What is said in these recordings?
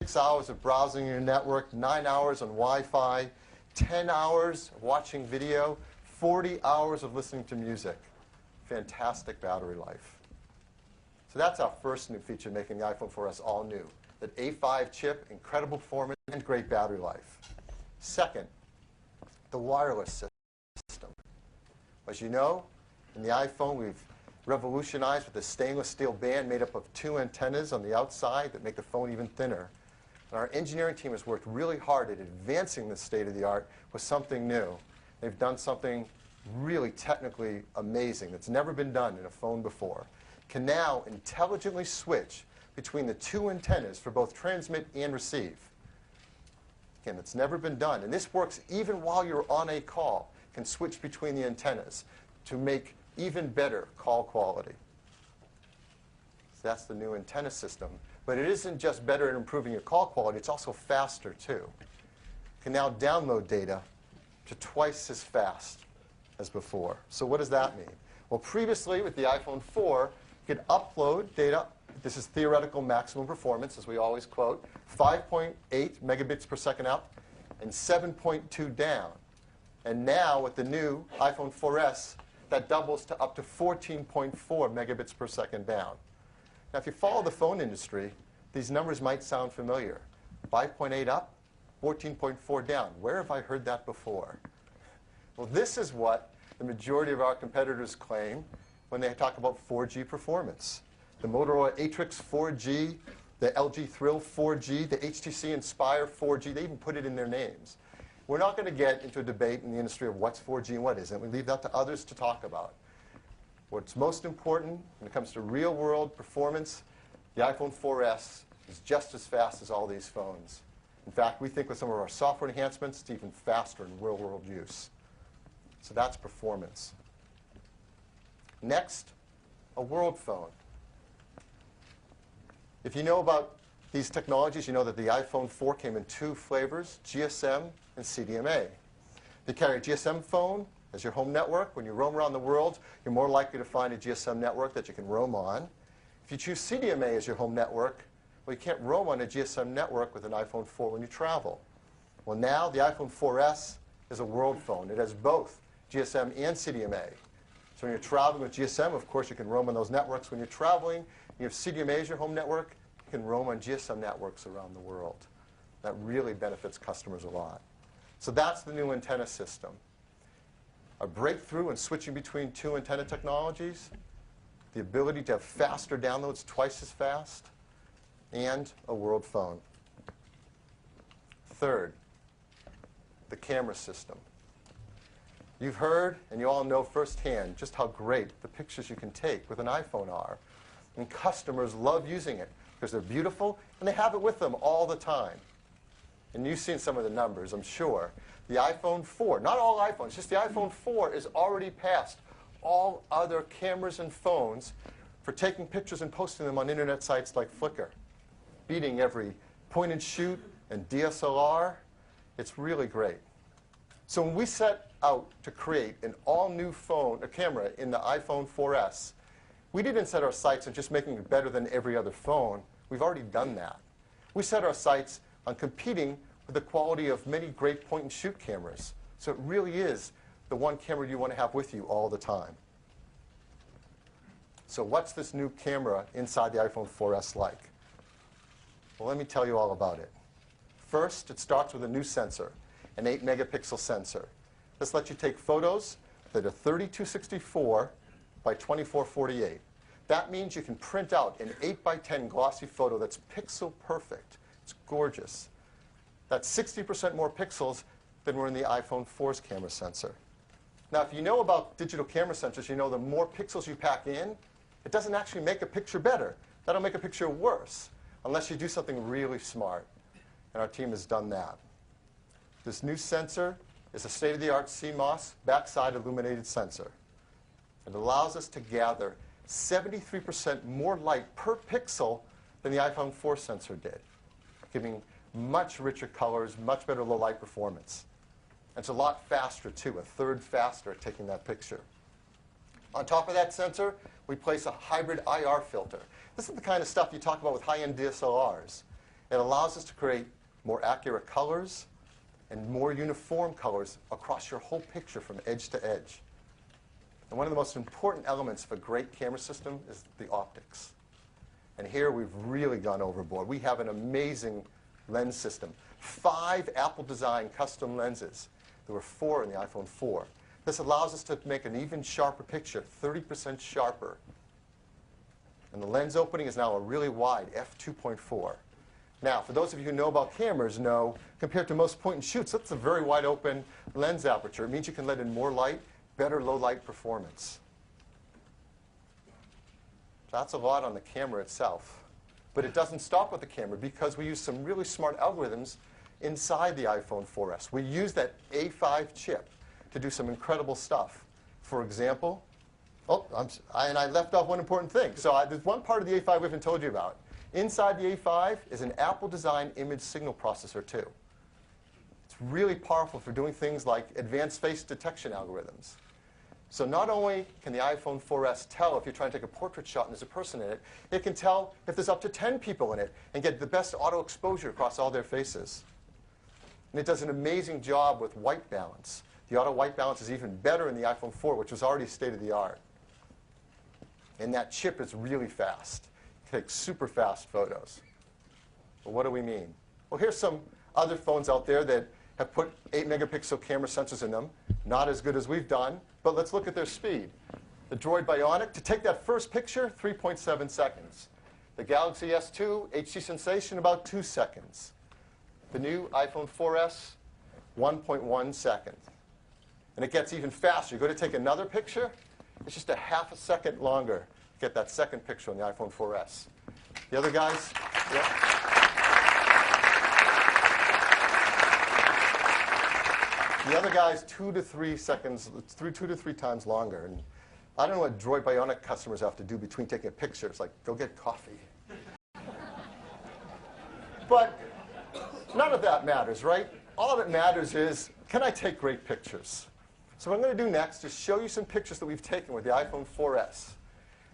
6 hours of browsing your network, 9 hours on Wi-Fi, 10 hours of watching video, 40 hours of listening to music. Fantastic battery life. So that's our first new feature, making the iPhone 4S all new. That A5 chip, incredible performance, and great battery life. Second, the wireless system. As you know, in the iPhone, we've revolutionized with a stainless steel band made up of 2 antennas on the outside that make the phone even thinner. And our engineering team has worked really hard at advancing the state of the art with something new. They've done something really technically amazing that's never been done in a phone before. Can now intelligently switch between the 2 antennas for both transmit and receive. Again, it's never been done. And this works even while you're on a call. Can switch between the antennas to make even better call quality. So that's the new antenna system. But it isn't just better at improving your call quality, it's also faster too. Can now download data to twice as fast as before. So what does that mean? Well, previously with the iPhone 4, you could upload data. This is theoretical maximum performance, as we always quote, 5.8 megabits per second up and 7.2 down. And now with the new iPhone 4S, that doubles to up to 14.4 megabits per second down. Now, if you follow the phone industry, these numbers might sound familiar. 5.8 up, 14.4 down. Where have I heard that before? Well, this is what the majority of our competitors claim when they talk about 4G performance. The Motorola Atrix 4G, the LG Thrill 4G, the HTC Inspire 4G, they even put it in their names. We're not going to get into a debate in the industry of what's 4G and what isn't. We leave that to others to talk about. What's most important when it comes to real-world performance, the iPhone 4S is just as fast as all these phones. In fact, we think with some of our software enhancements, it's even faster in real-world use. So that's performance. Next, a world phone. If you know about these technologies, you know that the iPhone 4 came in 2 flavors, GSM and CDMA. If you carry a GSM phone as your home network, when you roam around the world, you're more likely to find a GSM network that you can roam on. If you choose CDMA as your home network, well, you can't roam on a GSM network with an iPhone 4 when you travel. Well, now the iPhone 4S is a world phone. It has both GSM and CDMA. So when you're traveling with GSM, of course, you can roam on those networks. When you're traveling, you have CDMA as your home network, you can roam on GSM networks around the world. That really benefits customers a lot. So that's the new antenna system. A breakthrough in switching between 2 antenna technologies, the ability to have faster downloads, twice as fast, and a world phone. Third, the camera system. You've heard, and you all know firsthand, just how great the pictures you can take with an iPhone are. And customers love using it because they're beautiful, and they have it with them all the time. And you've seen some of the numbers, I'm sure. The iPhone 4, not all iPhones, just the iPhone 4 is already past all other cameras and phones for taking pictures and posting them on internet sites like Flickr, beating every point and shoot and DSLR. It's really great. So when we set out to create an all-new phone, a camera in the iPhone 4S, we didn't set our sights on just making it better than every other phone. We've already done that. We set our sights on competing with the quality of many great point-and-shoot cameras. So it really is the one camera you want to have with you all the time. So what's this new camera inside the iPhone 4S like? Well, let me tell you all about it. First, it starts with a new sensor, an 8-megapixel sensor. This lets you take photos that are 3264 by 2448. That means you can print out an 8x10 glossy photo that's pixel perfect. It's gorgeous. That's 60% more pixels than were in the iPhone 4's camera sensor. Now, if you know about digital camera sensors, you know the more pixels you pack in, it doesn't actually make a picture better. That'll make a picture worse, unless you do something really smart. And our team has done that. This new sensor is a state-of-the-art CMOS backside illuminated sensor. It allows us to gather 73% more light per pixel than the iPhone 4 sensor did, giving much richer colors, much better low-light performance. And it's a lot faster, too, a third faster at taking that picture. On top of that sensor, we place a hybrid IR filter. This is the kind of stuff you talk about with high-end DSLRs. It allows us to create more accurate colors and more uniform colors across your whole picture from edge to edge. And one of the most important elements of a great camera system is the optics. And here we've really gone overboard. We have an amazing lens system. 5 Apple-designed custom lenses. There were 4 in the iPhone 4. This allows us to make an even sharper picture, 30% sharper. And the lens opening is now a really wide f2.4. Now, for those of you who know about cameras, know, compared to most point-and-shoots, that's a very wide open lens aperture. It means you can let in more light, better low-light performance. That's a lot on the camera itself. But it doesn't stop with the camera, because we use some really smart algorithms inside the iPhone 4S. We use that A5 chip to do some incredible stuff. For example, I left off one important thing. So there's one part of the A5 we haven't told you about. Inside the A5 is an Apple-designed image signal processor, too. It's really powerful for doing things like advanced face detection algorithms. So not only can the iPhone 4S tell if you're trying to take a portrait shot and there's a person in it, it can tell if there's up to 10 people in it and get the best auto exposure across all their faces. And it does an amazing job with white balance. The auto white balance is even better in the iPhone 4, which was already state-of-the-art. And that chip is really fast. It takes super fast photos. Well, what do we mean? Well, here's some other phones out there that have put 8-megapixel camera sensors in them. Not as good as we've done, but let's look at their speed. The Droid Bionic, to take that first picture, 3.7 seconds. The Galaxy S2, HD Sensation, about 2 seconds. The new iPhone 4S, 1.1 seconds. And it gets even faster. You go to take another picture, it's just a half a second longer to get that second picture on the iPhone 4S. The other guys, yeah. The other guy's 2 to 3 seconds, 2 to 3 times longer. And I don't know what Droid Bionic customers have to do between taking pictures, like go get coffee. But none of that matters, right? All that matters is, can I take great pictures? So what I'm going to do next is show you some pictures that we've taken with the iPhone 4S.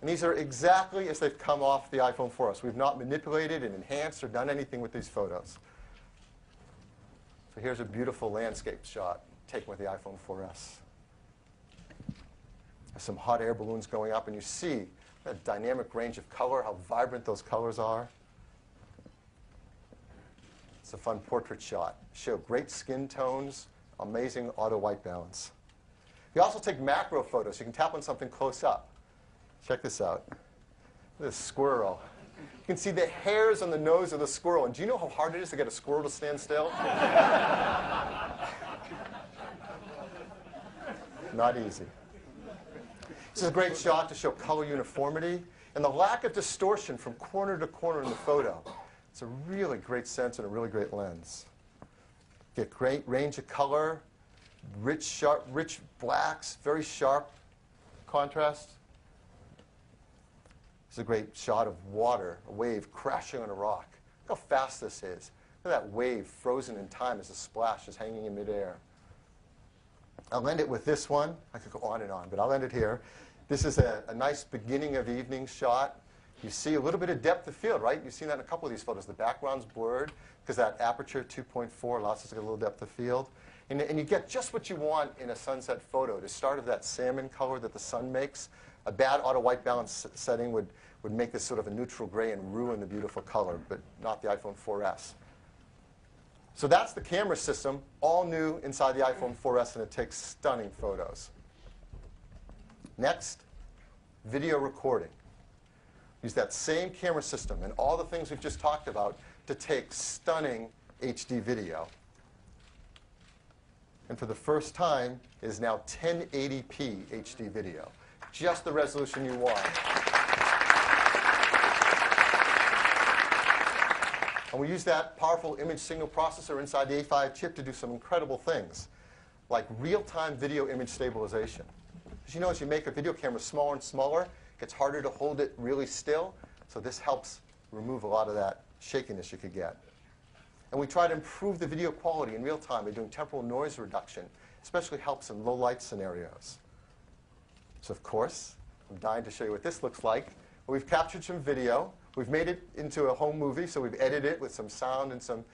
And these are exactly as they've come off the iPhone 4S. We've not manipulated and enhanced or done anything with these photos. So here's a beautiful landscape shot taken with the iPhone 4S. There's some hot air balloons going up, and you see that dynamic range of color, how vibrant those colors are. It's a fun portrait shot. Show great skin tones, amazing auto white balance. You also take macro photos. You can tap on something close up. Check this out. This squirrel. You can see the hairs on the nose of the squirrel. And do you know how hard it is to get a squirrel to stand still? Not easy. This is a great shot to show color uniformity and the lack of distortion from corner to corner in the photo. It's a really great sensor and a really great lens. Get great range of color, rich blacks, very sharp contrast. This is a great shot of water, a wave crashing on a rock. Look how fast this is. Look at that wave frozen in time as the splash is hanging in midair. I'll end it with this one. I could go on and on, but I'll end it here. This is a nice beginning of evening shot. You see a little bit of depth of field, right? You've seen that in a couple of these photos. The background's blurred because that aperture 2.4 allows us to get a little depth of field. And you get just what you want in a sunset photo. The start of that salmon color that the sun makes. A bad auto white balance setting would make this sort of a neutral gray and ruin the beautiful color, but not the iPhone 4S. So that's the camera system, all new inside the iPhone 4S, and it takes stunning photos. Next, video recording. Use that same camera system and all the things we've just talked about to take stunning HD video. And for the first time, it is now 1080p HD video. Just the resolution you want. And we use that powerful image signal processor inside the A5 chip to do some incredible things, like real-time video image stabilization. As you know, as you make a video camera smaller and smaller, it gets harder to hold it really still. So this helps remove a lot of that shakiness you could get. And we try to improve the video quality in real time by doing temporal noise reduction, especially helps in low light scenarios. So of course, I'm dying to show you what this looks like. We've captured some video. We've made it into a home movie, so we've edited it with some sound and some